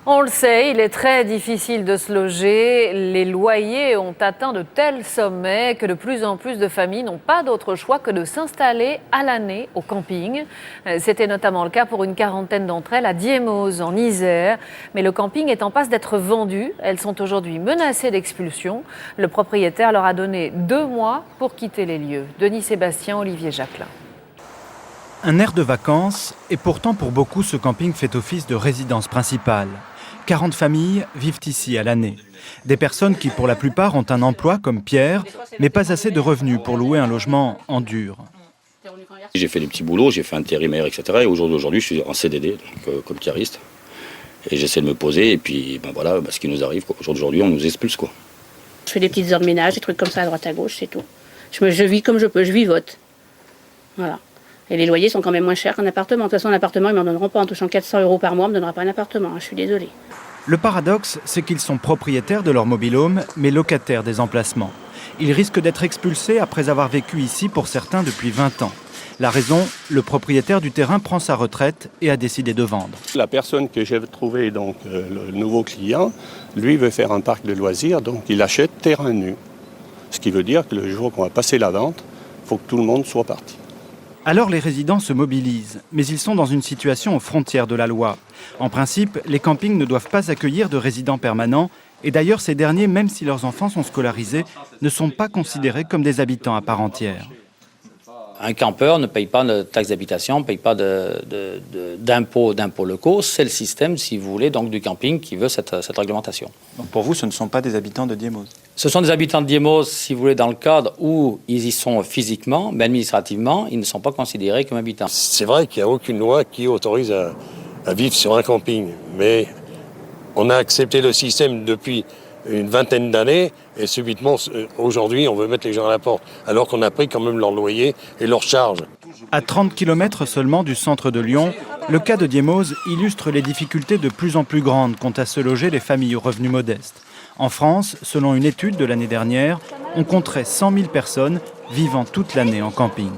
On le sait, il est très difficile de se loger. Les loyers ont atteint de tels sommets que de plus en plus de familles n'ont pas d'autre choix que de s'installer à l'année au camping. C'était notamment le cas pour une quarantaine d'entre elles à Diémoz, en Isère. Mais le camping est en passe d'être vendu. Elles sont aujourd'hui menacées d'expulsion. Le propriétaire leur a donné 2 mois pour quitter les lieux. Denis Sébastien, Olivier Jacquelin. Un air de vacances, et pourtant pour beaucoup ce camping fait office de résidence principale. 40 familles vivent ici à l'année. Des personnes qui pour la plupart ont un emploi comme Pierre, mais pas assez de revenus pour louer un logement en dur. J'ai fait des petits boulots, j'ai fait intérimaire, etc. Et aujourd'hui je suis en CDD, donc, comme cariste. Et j'essaie de me poser, et puis voilà, ce qui nous arrive. Aujourd'hui on nous expulse. Je fais des petites heures de ménage, des trucs comme ça à droite à gauche, c'est tout. Je vis comme je peux, je vivote. Voilà. Et les loyers sont quand même moins chers qu'un appartement. De toute façon, un appartement, ils ne m'en donneront pas. En touchant 400 € par mois, on ne me donnera pas un appartement. Je suis désolée. Le paradoxe, c'est qu'ils sont propriétaires de leur mobil-home, mais locataires des emplacements. Ils risquent d'être expulsés après avoir vécu ici pour certains depuis 20 ans. La raison, le propriétaire du terrain prend sa retraite et a décidé de vendre. La personne que j'ai trouvée, donc le nouveau client, lui veut faire un parc de loisirs, donc il achète terrain nu. Ce qui veut dire que le jour qu'on va passer la vente, il faut que tout le monde soit parti. Alors les résidents se mobilisent, mais ils sont dans une situation aux frontières de la loi. En principe, les campings ne doivent pas accueillir de résidents permanents, et d'ailleurs ces derniers, même si leurs enfants sont scolarisés, ne sont pas considérés comme des habitants à part entière. Un campeur ne paye pas de taxes d'habitation, ne paye pas d'impôts locaux. C'est le système, si vous voulez, donc du camping qui veut cette réglementation. Donc pour vous, ce ne sont pas des habitants de Diémoz? Ce sont des habitants de Diémoz, si vous voulez, dans le cadre où ils y sont physiquement, mais administrativement, ils ne sont pas considérés comme habitants. C'est vrai qu'il n'y a aucune loi qui autorise à vivre sur un camping, mais on a accepté le système depuis une vingtaine d'années et subitement, aujourd'hui, on veut mettre les gens à la porte, alors qu'on a pris quand même leur loyer et leurs charges. À 30 km seulement du centre de Lyon, le cas de Diémoz illustre les difficultés de plus en plus grandes quant à se loger les familles aux revenus modestes. En France, selon une étude de l'année dernière, on compterait 100 000 personnes vivant toute l'année en camping.